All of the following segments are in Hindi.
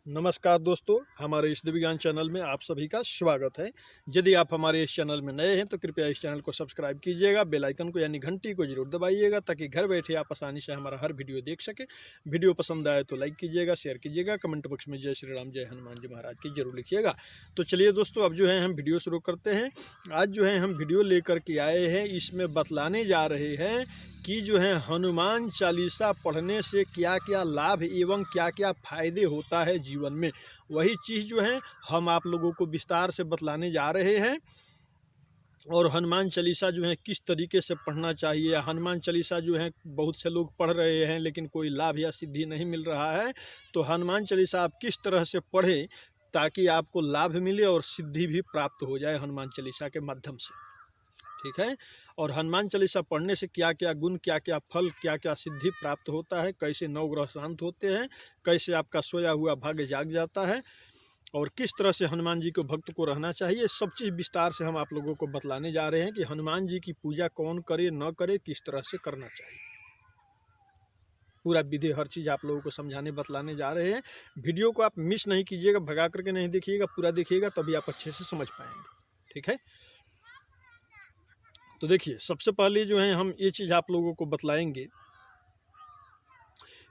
नमस्कार दोस्तों, हमारे इस दिव्यज्ञान चैनल में आप सभी का स्वागत है। यदि आप हमारे इस चैनल में नए हैं तो कृपया इस चैनल को सब्सक्राइब कीजिएगा, बेल आइकन को यानी घंटी को जरूर दबाइएगा ताकि घर बैठे आप आसानी से हमारा हर वीडियो देख सकें। वीडियो पसंद आए तो लाइक कीजिएगा, शेयर कीजिएगा, कमेंट बॉक्स में जय श्री राम जय हनुमान जी महाराज की जरूर लिखिएगा। तो चलिए दोस्तों, अब जो है हम वीडियो शुरू करते हैं। आज जो है हम वीडियो लेकर के आए हैं, इसमें बतलाने जा रहे हैं कि जो है हनुमान चालीसा पढ़ने से क्या क्या लाभ एवं क्या क्या फायदे होता है जीवन में। वही चीज़ जो है हम आप लोगों को विस्तार से बतलाने जा रहे हैं। और हनुमान चालीसा जो है किस तरीके से पढ़ना चाहिए। हनुमान चालीसा जो है बहुत से लोग पढ़ रहे हैं लेकिन कोई लाभ या सिद्धि नहीं मिल रहा है। तो हनुमान चालीसा आप किस तरह से पढ़ें ताकि आपको लाभ मिले और सिद्धि भी प्राप्त हो जाए हनुमान चालीसा के माध्यम से, ठीक है। और हनुमान चालीसा पढ़ने से क्या क्या गुण, क्या क्या फल, क्या क्या सिद्धि प्राप्त होता है, कैसे नवग्रह शांत होते हैं, कैसे आपका सोया हुआ भाग्य जाग जाता है और किस तरह से हनुमान जी को भक्त को रहना चाहिए, सब चीज़ विस्तार से हम आप लोगों को बतलाने जा रहे हैं कि हनुमान जी की पूजा कौन करे न करे, किस तरह से करना चाहिए। पूरा विधि हर चीज़ आप लोगों को समझाने बतलाने जा रहे हैं। वीडियो को आप मिस नहीं कीजिएगा, भगा करके नहीं देखिएगा, पूरा देखिएगा तभी आप अच्छे से समझ पाएंगे, ठीक है। तो देखिए, सबसे पहले जो है हम ये चीज़ आप लोगों को बतलाएंगे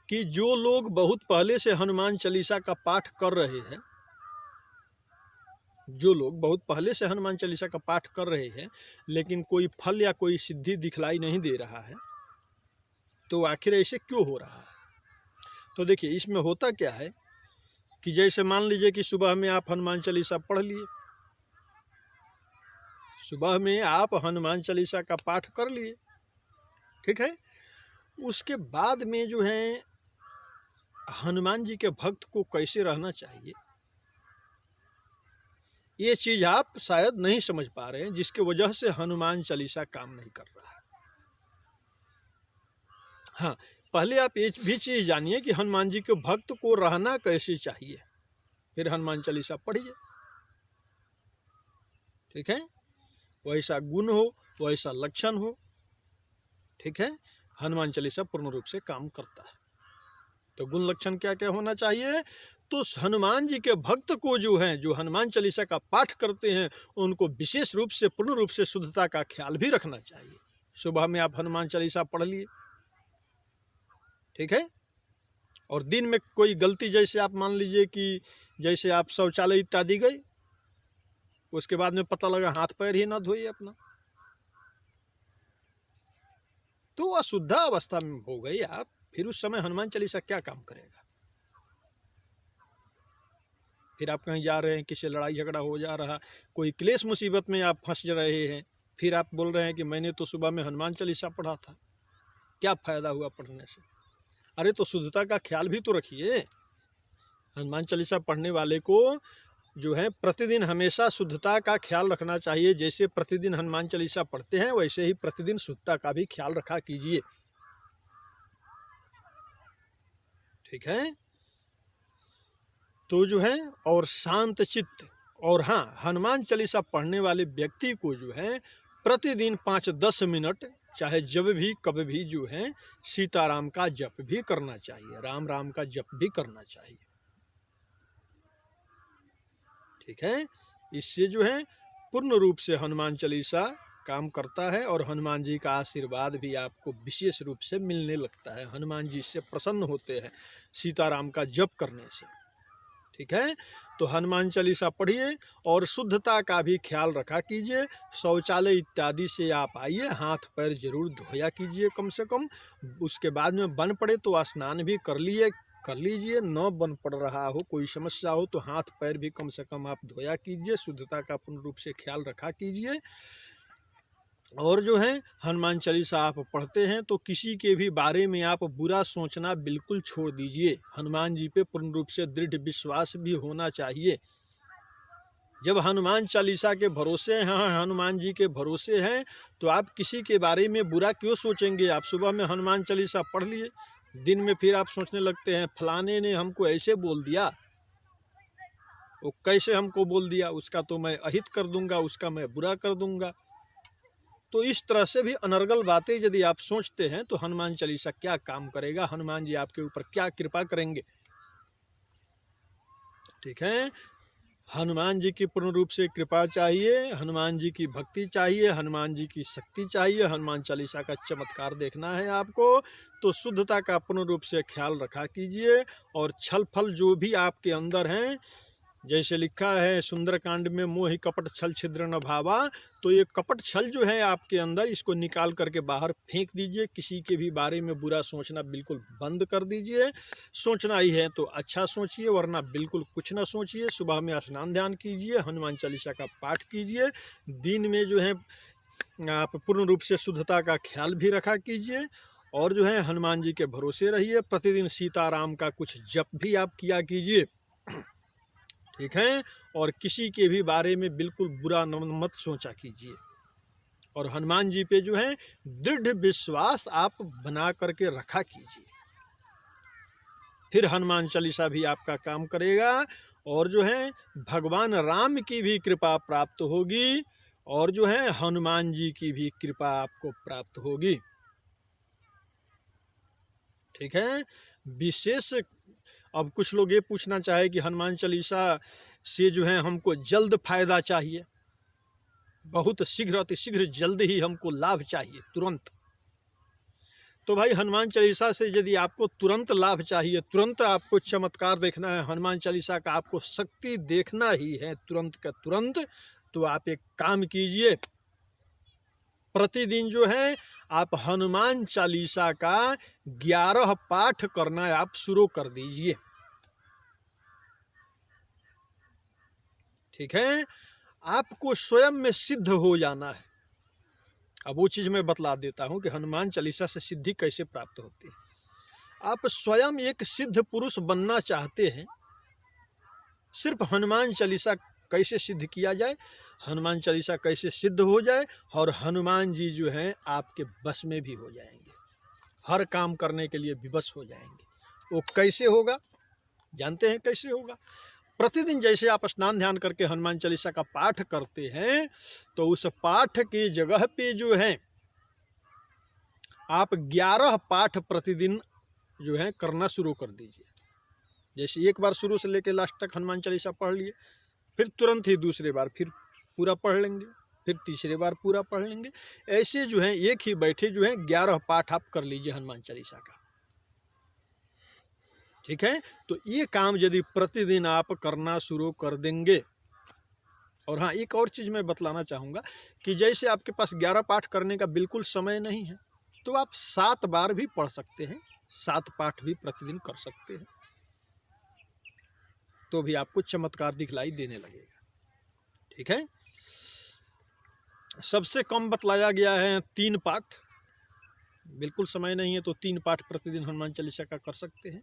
कि जो लोग बहुत पहले से हनुमान चालीसा का पाठ कर रहे हैं, जो लोग बहुत पहले से हनुमान चालीसा का पाठ कर रहे हैं लेकिन कोई फल या कोई सिद्धि दिखलाई नहीं दे रहा है, तो आखिर ऐसे क्यों हो रहा है। तो देखिए, इसमें होता क्या है कि जैसे मान लीजिए कि सुबह में आप हनुमान चालीसा पढ़ लिए, सुबह में आप हनुमान चालीसा का पाठ कर लिए, ठीक है। उसके बाद में जो है हनुमान जी के भक्त को कैसे रहना चाहिए, ये चीज़ आप शायद नहीं समझ पा रहे हैं, जिसके वजह से हनुमान चालीसा काम नहीं कर रहा है। हाँ, पहले आप ये भी चीज़ जानिए कि हनुमान जी के भक्त को रहना कैसे चाहिए, फिर हनुमान चालीसा पढ़िए, ठीक है। वैसा गुण हो, वैसा लक्षण हो, ठीक है, हनुमान चालीसा पूर्ण रूप से काम करता है। तो गुण लक्षण क्या क्या होना चाहिए। तो हनुमान जी के भक्त को जो है, जो हनुमान चालीसा का पाठ करते हैं, उनको विशेष रूप से पूर्ण रूप से शुद्धता का ख्याल भी रखना चाहिए। सुबह में आप हनुमान चालीसा पढ़ लिए, ठीक है, और दिन में कोई गलती, जैसे आप मान लीजिए कि जैसे आप शौचालय इत्यादि गए, उसके बाद में पता लगा हाथ पैर ही ना धोए अपना, तो अशुद्ध अवस्था में हो गई आप, फिर उस समय हनुमान चालीसा क्या काम करेगा। फिर आप कहीं जा रहे हैं, किसी लड़ाई झगड़ा हो जा रहा, कोई क्लेश मुसीबत में आप फंस रहे हैं, फिर आप बोल रहे हैं कि मैंने तो सुबह में हनुमान चालीसा पढ़ा था, क्या फ़ायदा हुआ पढ़ने से। अरे तो शुद्धता का ख्याल भी तो रखिए। हनुमान चालीसा पढ़ने वाले को जो है प्रतिदिन हमेशा शुद्धता का ख्याल रखना चाहिए। जैसे प्रतिदिन हनुमान चालीसा पढ़ते हैं वैसे ही प्रतिदिन शुद्धता का भी ख्याल रखा कीजिए, ठीक है। तो जो है और शांत चित्त, और हाँ, हनुमान चालीसा पढ़ने वाले व्यक्ति को जो है प्रतिदिन 5-10 मिनट, चाहे जब भी कभी भी जो है सीताराम का जप भी करना चाहिए, राम राम का जप भी करना चाहिए, ठीक है। इससे जो है पूर्ण रूप से हनुमान चालीसा काम करता है और हनुमान जी का आशीर्वाद भी आपको विशेष रूप से मिलने लगता है। हनुमान जी से प्रसन्न होते हैं सीताराम का जप करने से, ठीक है। तो हनुमान चालीसा पढ़िए और शुद्धता का भी ख्याल रखा कीजिए। शौचालय इत्यादि से आप आइए, हाथ पैर जरूर धोया कीजिए कम से कम। उसके बाद में बन पड़े तो स्नान भी कर लीजिए। न बन पड़ रहा हो, कोई समस्या हो, तो हाथ पैर भी कम से कम आप धोया कीजिए। शुद्धता का पूर्ण रूप से ख्याल रखा कीजिए। और जो है हनुमान चालीसा आप पढ़ते हैं तो किसी के भी बारे में आप बुरा सोचना बिल्कुल छोड़ दीजिए। हनुमान जी पे पूर्ण रूप से दृढ़ विश्वास भी होना चाहिए। जब हनुमान चालीसा के भरोसे हैं, हाँ, हनुमान जी के भरोसे हैं, तो आप किसी के बारे में बुरा क्यों सोचेंगे। आप सुबह में हनुमान चालीसा पढ़ लिए, दिन में फिर आप सोचने लगते हैं फलाने ने हमको ऐसे बोल दिया, वो कैसे हमको बोल दिया, उसका तो मैं अहित कर दूंगा, उसका मैं बुरा कर दूंगा। तो इस तरह से भी अनर्गल बातें यदि आप सोचते हैं तो हनुमान चालीसा क्या काम करेगा, हनुमान जी आपके ऊपर क्या कृपा करेंगे। ठीक है। हनुमान जी की पूर्ण रूप से कृपा चाहिए, हनुमान जी की भक्ति चाहिए, हनुमान जी की शक्ति चाहिए, हनुमान चालीसा का चमत्कार देखना है आपको, तो शुद्धता का पूर्ण रूप से ख्याल रखा कीजिए। और छल फल जो भी आपके अंदर हैं, जैसे लिखा है सुंदरकांड में, मोहि कपट छल छिद्र न भावा, तो ये कपट छल जो है आपके अंदर, इसको निकाल करके बाहर फेंक दीजिए। किसी के भी बारे में बुरा सोचना बिल्कुल बंद कर दीजिए। सोचना ही है तो अच्छा सोचिए, वरना बिल्कुल कुछ ना सोचिए। सुबह में स्नान ध्यान कीजिए, हनुमान चालीसा का पाठ कीजिए। दिन में जो है आप पूर्ण रूप से शुद्धता का ख्याल भी रखा कीजिए, और जो है हनुमान जी के भरोसे रहिए। प्रतिदिन सीताराम का कुछ जप भी आप किया कीजिए, ठीक है। और किसी के भी बारे में बिल्कुल बुरा मत सोचा कीजिए। और हनुमान जी पे जो है दृढ़ विश्वास आप बना करके रखा कीजिए, फिर हनुमान चालीसा भी आपका काम करेगा। और जो है भगवान राम की भी कृपा प्राप्त होगी, और जो है हनुमान जी की भी कृपा आपको प्राप्त होगी, ठीक है। विशेष अब कुछ लोग ये पूछना चाहे कि हनुमान चालीसा से जो है हमको जल्द फायदा चाहिए, बहुत शीघ्र अतिशीघ्र जल्द ही हमको लाभ चाहिए, तुरंत। तो भाई हनुमान चालीसा से यदि आपको तुरंत लाभ चाहिए, तुरंत आपको चमत्कार देखना है, हनुमान चालीसा का आपको शक्ति देखना ही है तुरंत का तुरंत, तो आप एक काम कीजिए। प्रतिदिन जो है आप हनुमान चालीसा का 11 पाठ करना आप शुरू कर दीजिए, ठीक है। आपको स्वयं में सिद्ध हो जाना है। अब वो चीज़ मैं बतला देता हूँ कि हनुमान चालीसा से सिद्धि कैसे प्राप्त होती है। आप स्वयं एक सिद्ध पुरुष बनना चाहते हैं, सिर्फ हनुमान चालीसा कैसे सिद्ध किया जाए, हनुमान चालीसा कैसे सिद्ध हो जाए, और हनुमान जी जो हैं आपके बस में भी हो जाएंगे, हर काम करने के लिए विवश हो जाएंगे। वो कैसे होगा जानते हैं? कैसे होगा? प्रतिदिन जैसे आप स्नान ध्यान करके हनुमान चालीसा का पाठ करते हैं, तो उस पाठ की जगह पे जो है आप 11 पाठ प्रतिदिन जो है करना शुरू कर दीजिए। जैसे एक बार शुरू से लेकर लास्ट तक हनुमान चालीसा पढ़ लिए, फिर तुरंत ही दूसरे बार फिर पूरा पढ़ लेंगे, फिर तीसरे बार पूरा पढ़ लेंगे। ऐसे जो है एक ही बैठे जो है 11 पाठ आप कर लीजिए हनुमान चालीसा का, ठीक है। तो ये काम यदि प्रतिदिन आप करना शुरू कर देंगे। और हाँ, एक और चीज़ मैं बतलाना चाहूँगा कि जैसे आपके पास 11 पाठ करने का बिल्कुल समय नहीं है, तो आप 7 बार भी पढ़ सकते हैं, 7 पाठ भी प्रतिदिन कर सकते हैं, तो भी आपको चमत्कार दिखलाई देने लगेगा, ठीक है। सबसे कम बतलाया गया है 3 पाठ। बिल्कुल समय नहीं है तो 3 पाठ प्रतिदिन हनुमान चालीसा का कर सकते हैं।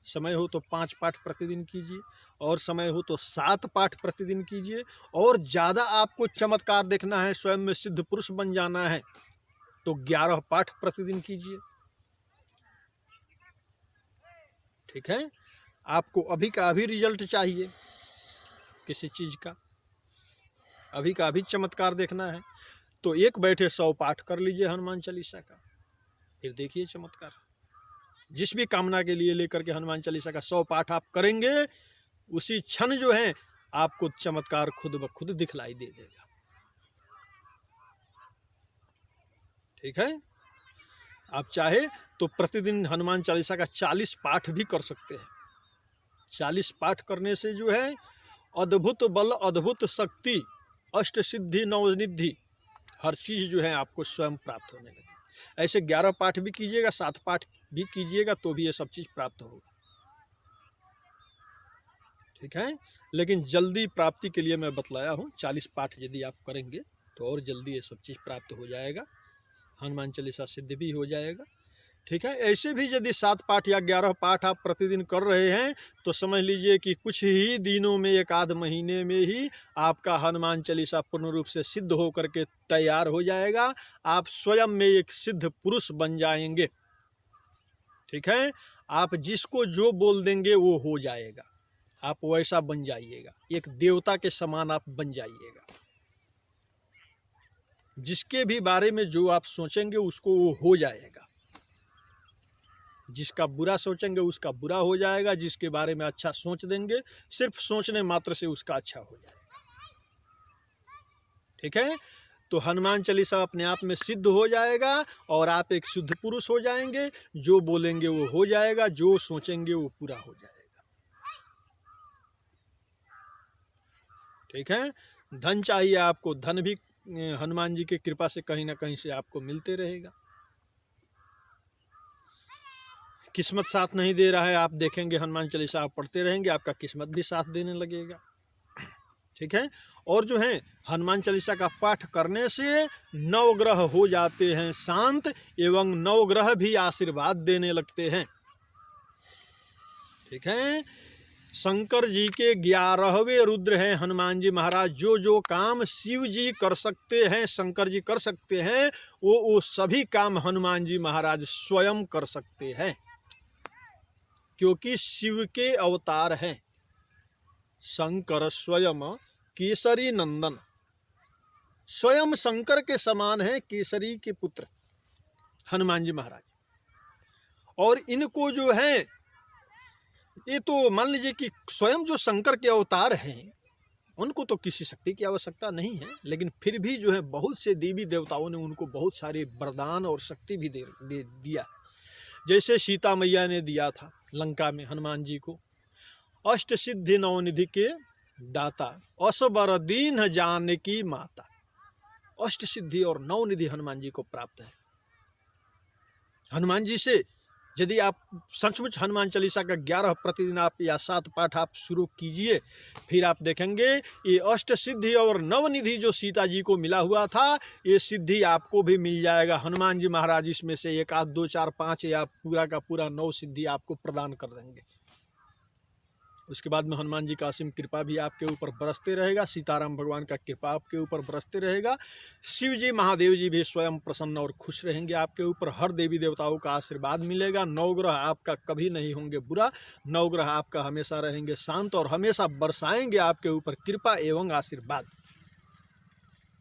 समय हो तो 5 पाठ प्रतिदिन कीजिए, और समय हो तो 7 पाठ प्रतिदिन कीजिए। और ज़्यादा आपको चमत्कार देखना है, स्वयं में सिद्ध पुरुष बन जाना है, तो 11 पाठ प्रतिदिन कीजिए, ठीक है। आपको अभी का अभी रिजल्ट चाहिए किसी चीज़ का, अभी का अभी चमत्कार देखना है, तो एक बैठे 100 पाठ कर लीजिए हनुमान चालीसा का, फिर देखिए चमत्कार। जिस भी कामना के लिए लेकर के हनुमान चालीसा का 100 पाठ आप करेंगे, उसी क्षण जो है आपको चमत्कार खुद ब खुद दिखलाई दे देगा, ठीक है। आप चाहे तो प्रतिदिन हनुमान चालीसा का 40 पाठ भी कर सकते हैं। 40 पाठ करने से जो है अद्भुत बल, अद्भुत शक्ति, अष्ट सिद्धि, नवनिधि, हर चीज़ जो है आपको स्वयं प्राप्त होने लगी। ऐसे 11 पाठ भी कीजिएगा, 7 पाठ भी कीजिएगा, तो भी ये सब चीज़ प्राप्त होगा, ठीक है। लेकिन जल्दी प्राप्ति के लिए मैं बतलाया हूँ, 40 पाठ यदि आप करेंगे तो और जल्दी ये सब चीज़ प्राप्त हो जाएगा, हनुमान चालीसा सिद्ध भी हो जाएगा, ठीक है। ऐसे भी यदि 7 पाठ या 11 पाठ आप प्रतिदिन कर रहे हैं, तो समझ लीजिए कि कुछ ही दिनों में, 1 आध महीने में ही आपका हनुमान चालीसा पूर्ण रूप से सिद्ध होकर के तैयार हो जाएगा। आप स्वयं में एक सिद्ध पुरुष बन जाएंगे, ठीक है। आप जिसको जो बोल देंगे वो हो जाएगा, आप वैसा बन जाइएगा, एक देवता के समान आप बन जाइएगा। जिसके भी बारे में जो आप सोचेंगे उसको वो हो जाएगा, जिसका बुरा सोचेंगे उसका बुरा हो जाएगा, जिसके बारे में अच्छा सोच देंगे सिर्फ सोचने मात्र से उसका अच्छा हो जाएगा। ठीक है, तो हनुमान चालीसा अपने आप में सिद्ध हो जाएगा और आप एक शुद्ध पुरुष हो जाएंगे। जो बोलेंगे वो हो जाएगा, जो सोचेंगे वो पूरा हो जाएगा। ठीक है, धन चाहिए आपको, धन भी हनुमान जी की कृपा से कहीं ना कहीं से आपको मिलते रहेगा। किस्मत साथ नहीं दे रहा है, आप देखेंगे हनुमान चालीसा आप पढ़ते रहेंगे, आपका किस्मत भी साथ देने लगेगा। ठीक है, और जो है हनुमान चालीसा का पाठ करने से नवग्रह हो जाते हैं शांत, एवं नवग्रह भी आशीर्वाद देने लगते हैं। ठीक है, शंकर जी के 11वें रुद्र हैं हनुमान जी महाराज। जो जो काम शिव जी कर सकते हैं, शंकर जी कर सकते हैं, वो सभी काम हनुमान जी महाराज स्वयं कर सकते हैं, क्योंकि शिव के अवतार हैं। शंकर स्वयं केसरी नंदन, स्वयं शंकर के समान है केसरी के पुत्र हनुमान जी महाराज। और इनको जो है, ये तो मान लीजिए कि स्वयं जो शंकर के अवतार हैं उनको तो किसी शक्ति की आवश्यकता नहीं है, लेकिन फिर भी जो है बहुत से देवी देवताओं ने उनको बहुत सारे वरदान और शक्ति भी दे दिया। जैसे सीता मैया ने दिया था लंका में हनुमान जी को, अष्ट सिद्धि नवनिधि के दाता, असबर दीन जानकी माता। अष्ट सिद्धि और नवनिधि हनुमान जी को प्राप्त है। हनुमान जी से यदि आप सचमुच हनुमान चालीसा का 11 प्रतिदिन आप या 7 पाठ आप शुरू कीजिए, फिर आप देखेंगे ये अष्ट सिद्धि और नवनिधि जो सीता जी को मिला हुआ था, ये सिद्धि आपको भी मिल जाएगा। हनुमान जी महाराज इसमें से 1 आध 2 4 5 या पूरा का पूरा 9 सिद्धि आपको प्रदान कर देंगे। उसके बाद में हनुमान जी का असीम कृपा भी आपके ऊपर बरसते रहेगा, सीताराम भगवान का कृपा आपके ऊपर बरसते रहेगा। शिव जी महादेव जी भी स्वयं प्रसन्न और खुश रहेंगे आपके ऊपर। हर देवी देवताओं का आशीर्वाद मिलेगा। नवग्रह आपका कभी नहीं होंगे बुरा, नवग्रह आपका हमेशा रहेंगे शांत और हमेशा बरसाएंगे आपके ऊपर कृपा एवं आशीर्वाद।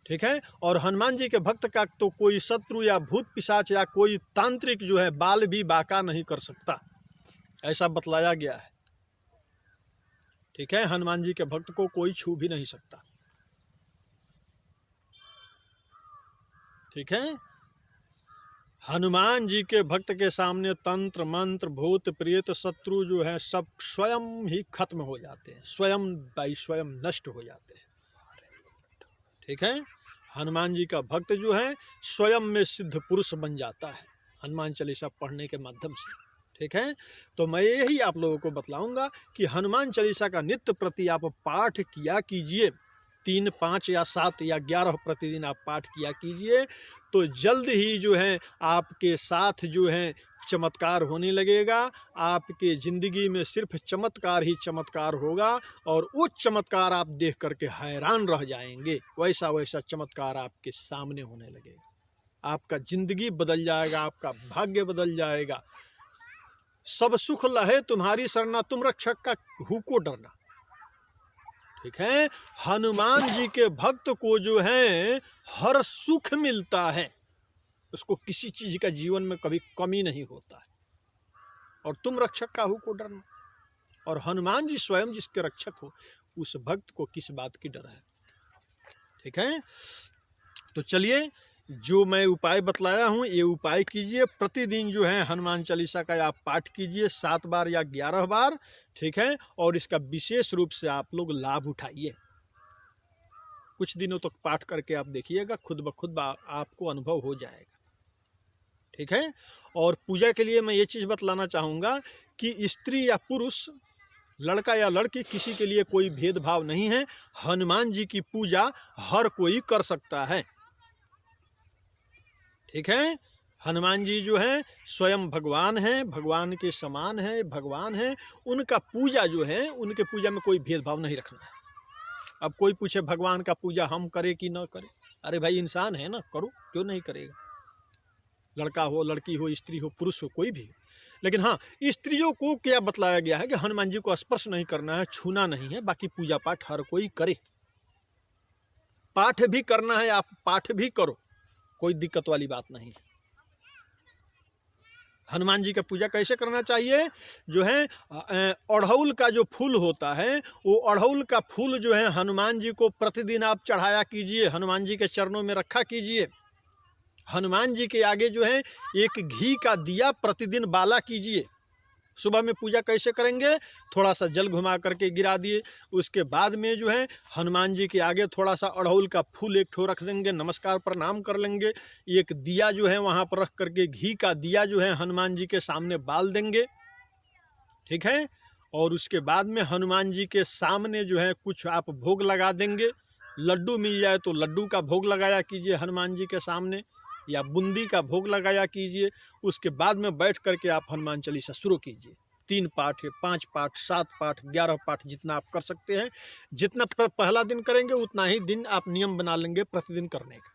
ठीक है, और हनुमान जी के भक्त का तो कोई शत्रु या भूत पिशाच या कोई तांत्रिक जो है बाल भी बाका नहीं कर सकता, ऐसा बतलाया गया है। ठीक है, हनुमान जी के भक्त को कोई छू भी नहीं सकता। ठीक है, हनुमान जी के भक्त के सामने तंत्र मंत्र भूत प्रेत शत्रु जो है सब स्वयं ही खत्म हो जाते हैं, स्वयं बाई स्वयं नष्ट हो जाते हैं। ठीक है, हनुमान जी का भक्त जो है स्वयं में सिद्ध पुरुष बन जाता है हनुमान चालीसा पढ़ने के माध्यम से। ठीक है, तो मैं यही आप लोगों को बतलाऊंगा कि हनुमान चालीसा का नित्य प्रति आप पाठ किया कीजिए। 3, 5 या 7 या 11 प्रतिदिन आप पाठ किया कीजिए, तो जल्द ही जो है आपके साथ जो है चमत्कार होने लगेगा। आपके ज़िंदगी में सिर्फ चमत्कार ही चमत्कार होगा और वो चमत्कार आप देख करके हैरान रह जाएंगे। वैसा वैसा चमत्कार आपके सामने होने लगेगा। आपका ज़िंदगी बदल जाएगा, आपका भाग्य बदल जाएगा। सब सुख लहे तुम्हारी सरना, तुम रक्षक का हु को डरना। ठीक है, हनुमान जी के भक्त को जो है हर सुख मिलता है, उसको किसी चीज का जीवन में कभी कमी नहीं होता है। और तुम रक्षक का हु को डरना, और हनुमान जी स्वयं जिसके रक्षक हो उस भक्त को किस बात की डर है। ठीक है, तो चलिए जो मैं उपाय बतलाया हूँ ये उपाय कीजिए। प्रतिदिन जो है हनुमान चालीसा का आप पाठ कीजिए 7 बार या 11 बार। ठीक है, और इसका विशेष रूप से आप लोग लाभ उठाइए। कुछ दिनों तक पाठ करके आप देखिएगा, खुद ब खुद आपको अनुभव हो जाएगा। ठीक है, और पूजा के लिए मैं ये चीज़ बतलाना चाहूँगा कि स्त्री या पुरुष, लड़का या लड़की, किसी के लिए कोई भेदभाव नहीं है। हनुमान जी की पूजा हर कोई कर सकता है। ठीक है, हनुमान जी जो है स्वयं भगवान हैं, भगवान के समान है, भगवान है। उनका पूजा जो है, उनके पूजा में कोई भेदभाव नहीं रखना है। अब कोई पूछे भगवान का पूजा हम करें कि ना करें, अरे भाई इंसान है ना, करो, क्यों नहीं करेगा। लड़का हो, लड़की हो, स्त्री हो, पुरुष हो, कोई भी। लेकिन हाँ, स्त्रियों को क्या बतलाया गया है कि हनुमान जी को स्पर्श नहीं करना है, छूना नहीं है। बाकी पूजा पाठ हर कोई करे। पाठ भी करना है, आप पाठ भी करो, कोई दिक्कत वाली बात नहीं है। हनुमान जी का पूजा कैसे करना चाहिए? जो है अड़हुल का जो फूल होता है, वो अड़हुल का फूल जो है हनुमान जी को प्रतिदिन आप चढ़ाया कीजिए, हनुमान जी के चरणों में रखा कीजिए। हनुमान जी के आगे जो है एक घी का दिया प्रतिदिन बाला कीजिए। सुबह में पूजा कैसे करेंगे? थोड़ा सा जल घुमा करके गिरा दिए, उसके बाद में जो है हनुमान जी के आगे थोड़ा सा अड़हुल का फूल एक ठो रख देंगे, नमस्कार प्रणाम कर लेंगे। एक दिया जो है वहाँ पर रख करके घी का दिया जो है हनुमान जी के सामने बाल देंगे, ठीक है। और उसके बाद में हनुमान जी के सामने जो है कुछ आप भोग लगा देंगे। लड्डू मिल जाए तो लड्डू का भोग लगाया कीजिए हनुमान जी के सामने, या बूंदी का भोग लगाया कीजिए। उसके बाद में बैठ करके आप हनुमान चालीसा शुरू कीजिए। 3 पाठ है, 5 पाठ, 7 पाठ, 11 पाठ, जितना आप कर सकते हैं। जितना पहला दिन करेंगे उतना ही दिन आप नियम बना लेंगे प्रतिदिन करने का।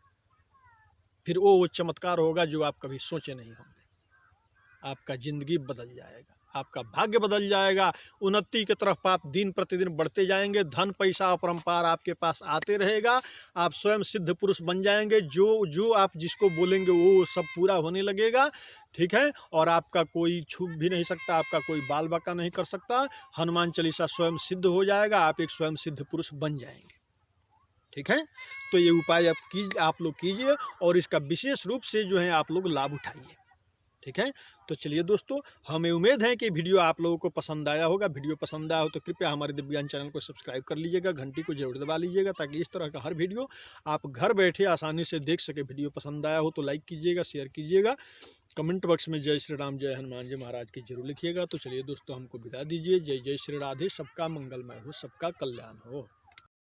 फिर वो चमत्कार होगा जो आप कभी सोचे नहीं होंगे। आपका जिंदगी बदल जाएगा, आपका भाग्य बदल जाएगा। उन्नति की तरफ आप दिन प्रतिदिन बढ़ते जाएंगे। धन पैसा अपरंपार आपके पास आते रहेगा। आप स्वयं सिद्ध पुरुष बन जाएंगे। जो आप जिसको बोलेंगे वो सब पूरा होने लगेगा, ठीक है। और आपका कोई छू भी नहीं सकता, आपका कोई बाल बाका नहीं कर सकता। हनुमान चालीसा स्वयं सिद्ध हो जाएगा, आप एक स्वयं सिद्ध पुरुष बन जाएंगे, ठीक है। तो ये उपाय आप लोग कीजिए और इसका विशेष रूप से जो है आप लोग लाभ उठाइए, ठीक है। तो चलिए दोस्तों, हमें उम्मीद है कि वीडियो आप लोगों को पसंद आया होगा। वीडियो पसंद आया हो तो कृपया हमारे दिव्य ज्ञान चैनल को सब्सक्राइब कर लीजिएगा, घंटी को जरूर दबा लीजिएगा, ताकि इस तरह का हर वीडियो आप घर बैठे आसानी से देख सके। वीडियो पसंद आया हो तो लाइक कीजिएगा, शेयर कीजिएगा, कमेंट बॉक्स में जय श्री राम, जय हनुमान जी महाराज की जरूर लिखिएगा। तो चलिए दोस्तों, हमको विदा दीजिए। जय जय श्री राधे। सबका मंगलमय हो, सबका कल्याण हो।